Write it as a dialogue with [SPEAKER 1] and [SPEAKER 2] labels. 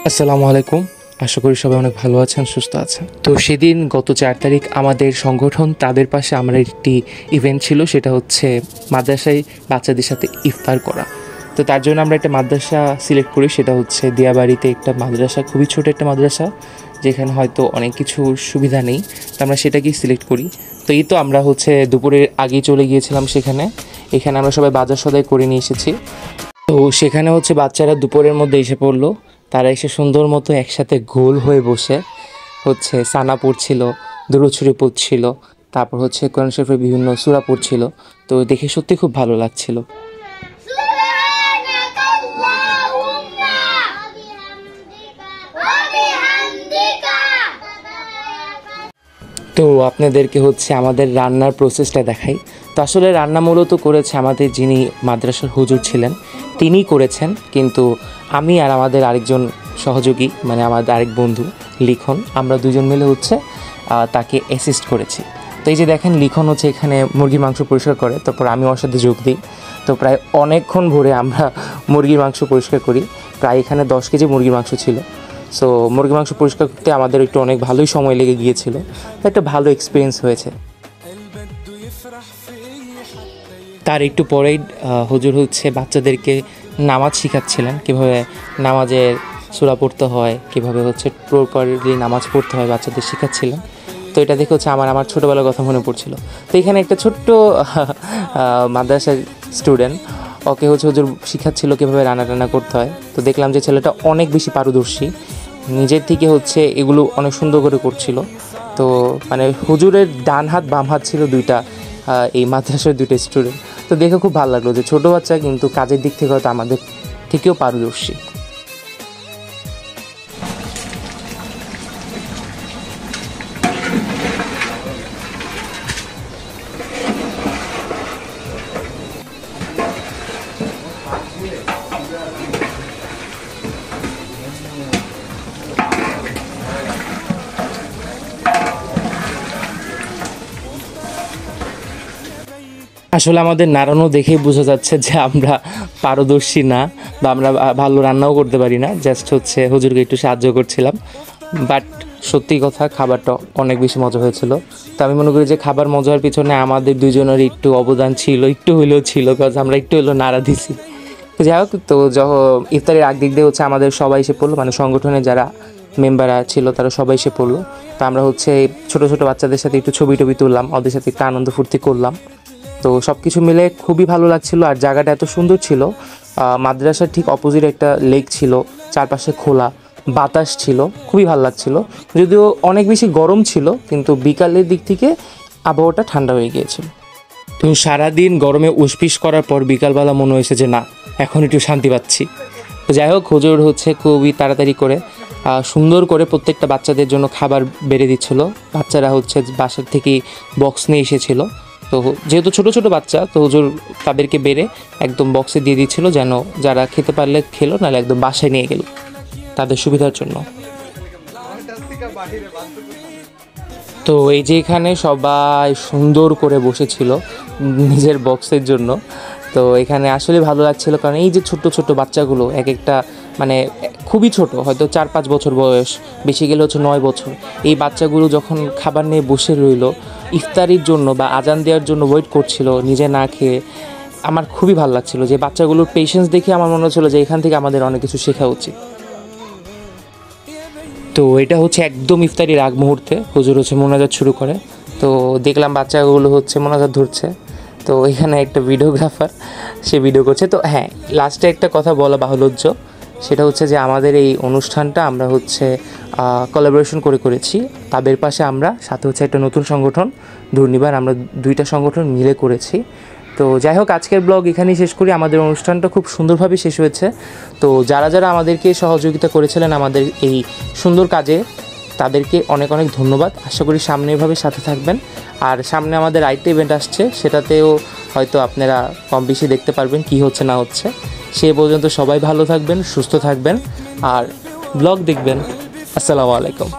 [SPEAKER 1] আসসালামু আলাইকুম। আশা করি সবাই অনেক ভালো আছেন, সুস্থ আছেন। তো সেদিন গত 4 তারিখ আমাদের সংগঠন তাদের পাশে আমরা একটি ইভেন্ট ছিল, সেটা হচ্ছে মাদ্রাসায় বাচ্চাদের সাথে ইফতার করা। তো তার জন্য আমরা একটা মাদ্রাসা সিলেক্ট করি, সেটা হচ্ছে দিয়াবাড়িতে একটা মাদ্রাসা, খুবই ছোট একটা মাদ্রাসা, যেখানে হয়তো অনেক কিছু সুবিধা নেই। তো আমরা সেটাকেই সিলেক্ট করি। তো এই তো আমরা হচ্ছে দুপুরের আগেই চলে গিয়েছিলাম সেখানে। এখানে আমরা সবাই বাজার সদাই করে নিয়ে এসেছি। তো সেখানে হচ্ছে বাচ্চারা দুপুরের মধ্যে এসে পড়লো। তারা এসে সুন্দর মতো একসাথে গোল হয়ে বসে হচ্ছে সানা পড়ছিল, দুরূদ শরীফ পড়ছিল, তারপর হচ্ছে কোরআন শরীফের বিভিন্ন সূরা পড়ছিল। তো দেখে সত্যি খুব ভালো লাগছিল। তো আপনাদেরকে হচ্ছে আমাদের রান্নার প্রসেসটা দেখাই। তো আসলে রান্না মূলত করেছে আমাদের যিনি মাদ্রাসার হুজুর ছিলেন, তিনিই করেছেন। কিন্তু আমি আর আমাদের আরেকজন সহযোগী, মানে আমাদের আরেক বন্ধু লিখন, আমরা দুজন মিলে হচ্ছে তাকে অ্যাসিস্ট করেছি। তো এই যে দেখেন, লিখন হচ্ছে এখানে মুরগির মাংস পরিষ্কার করে, তারপর আমি ওর সাথে যোগ দিই। তো প্রায় অনেকক্ষণ ভরে আমরা মুরগির মাংস পরিষ্কার করি। প্রায় এখানে 10 কেজি মুরগির মাংস ছিল। সো মুরগির মাংস পরিষ্কার করতে আমাদের একটু অনেক ভালোই সময় লেগে গিয়েছিল। একটা ভালো এক্সপিরিয়েন্স হয়েছে। তার একটু পরেই হুজুর হচ্ছে বাচ্চাদেরকে নামাজ শেখাচ্ছিলেন, কীভাবে নামাজের সূরা পড়তে হয়, কীভাবে হচ্ছে প্রপারলি নামাজ পড়তে হয় বাচ্চাদের শেখাচ্ছিলেন। তো এটা দেখে হচ্ছে আমার ছোটোবেলার কথা মনে পড়ছিল। তো এখানে একটা ছোট্ট মাদ্রাসার স্টুডেন্ট, ওকে হচ্ছে হুজুর শিখাচ্ছিল কীভাবে রান্না টান্না করতে হয়। তো দেখলাম যে ছেলেটা অনেক বেশি পারদর্শী, নিজের থেকে হচ্ছে এগুলো অনেক সুন্দর করে করছিল। তো মানে হুজুরের ডান হাত বাম হাত ছিল দুইটা, এই মাদ্রাসার দুইটা স্টুডেন্ট। তো দেখে খুব ভালো লাগলো যে ছোটো বাচ্চা কিন্তু কাজের দিক থেকে হয়তো আমাদের থেকেও পারদর্শী। আসলে আমাদের নাড়ানো দেখেই বোঝা যাচ্ছে যে আমরা পারদর্শী না, বা আমরা ভালো রান্নাও করতে পারি না, জাস্ট হচ্ছে হুজুরকে একটু সাহায্য করছিলাম। বাট সত্যি কথা, খাবারটা অনেক বেশি মজা হয়েছিল। তো আমি মনে করি যে খাবার মজার পিছনে আমাদের দুজনের একটু অবদান ছিল, একটু হইলেও ছিল, কারণ আমরা একটু হলেও নাড়া দিছি। তো যাই হোক, তো যখন ইফতারের আগ দিক দিয়ে হচ্ছে আমাদের সবাই এসে পড়লো, মানে সংগঠনের যারা মেম্বাররা ছিল তারা সবাই এসে পড়লো। তো আমরা হচ্ছে ছোটো ছোটো বাচ্চাদের সাথে একটু ছবি টবি তুললাম, ওদের সাথে একটু আনন্দ ফুর্তি করলাম। তো সব কিছু মিলে খুবই ভালো লাগছিল। আর জায়গাটা এত সুন্দর ছিল, মাদ্রাসার ঠিক অপোজিট একটা লেক ছিল, চারপাশে খোলা বাতাস ছিল, খুবই ভালো লাগছিল। যদিও অনেক বেশি গরম ছিল, কিন্তু বিকালের দিক থেকে আবহাওয়াটা ঠান্ডা হয়ে গিয়েছিল। তো সারাদিন গরমে উসপিস করার পর বিকালবেলা মনে হয়েছে যে না, এখন একটু শান্তি পাচ্ছি। তো যাই হোক, হুজুর হচ্ছে খুবই তাড়াতাড়ি করে সুন্দর করে প্রত্যেকটা বাচ্চাদের জন্য খাবার বেড়ে দিচ্ছিলো। বাচ্চারা হচ্ছে বাসার থেকে বক্স নিয়ে এসেছিলো। তো যেহেতু ছোটো ছোটো বাচ্চা, তো হুজুর তাদেরকে বেড়ে একদম বক্সে দিয়ে দিচ্ছিল, যেন যারা খেতে পারলে খেলো, নাহলে একদম বাসায় নিয়ে গেল তাদের সুবিধার জন্য। তো এই যে এখানে সবাই সুন্দর করে বসেছিল নিজের বক্সের জন্য। তো এখানে আসলে ভালো লাগছিল, কারণ এই যে ছোট্ট ছোট্ট বাচ্চাগুলো, এক একটা মানে খুবই ছোট, হয়তো 4-5 বছর বয়স, বেশি গেলে হচ্ছে 9 বছর, এই বাচ্চাগুলো যখন খাবার নিয়ে বসে রইল ইফতারির জন্য বা আজান দেওয়ার জন্য ওয়েট করছিল নিজে না খেয়ে, আমার খুবই ভালো লাগছিল। যে বাচ্চাগুলোর পেশেন্স দেখে আমার মনে হচ্ছিলো যে এখান থেকে আমাদের অনেক কিছু শেখা উচিত। তো এটা হচ্ছে একদম ইফতারির আগ মুহূর্তে হুজুর হচ্ছে মোনাজাত শুরু করে। তো দেখলাম বাচ্চাগুলো হচ্ছে মোনাজাত ধরছে। তো এখানে একটা ভিডিওগ্রাফার, সে ভিডিও করছে। তো হ্যাঁ, লাস্টে একটা কথা বলা বাহুল্য, সেটা হচ্ছে যে আমাদের এই অনুষ্ঠানটা আমরা হচ্ছে কোলাবোরেশন করেছি। তাদের পাশে আমরা সাথে হচ্ছে একটা নতুন সংগঠন দুর্নিবার, আমরা দুইটা সংগঠন মিলে করেছি। তো যাই হোক, আজকের ব্লগ এখানেই শেষ করি। আমাদের অনুষ্ঠানটা খুব সুন্দরভাবে শেষ হয়েছে। তো যারা যারা আমাদেরকে সহযোগিতা করেছিলেন আমাদের এই সুন্দর কাজে, তাদেরকে অনেক অনেক ধন্যবাদ। আশা করি সামনে এভাবে সাথে থাকবেন। আর সামনে আমাদের আরেকটা ইভেন্ট আসছে, সেটাতেও হয়তো আপনারা কম বেশি দেখতে পারবেন কী হচ্ছে না হচ্ছে। সে পর্যন্ত সবাই ভালো থাকবেন, সুস্থ থাকবেন আর ব্লগ দেখবেন। আসসালামু আলাইকুম।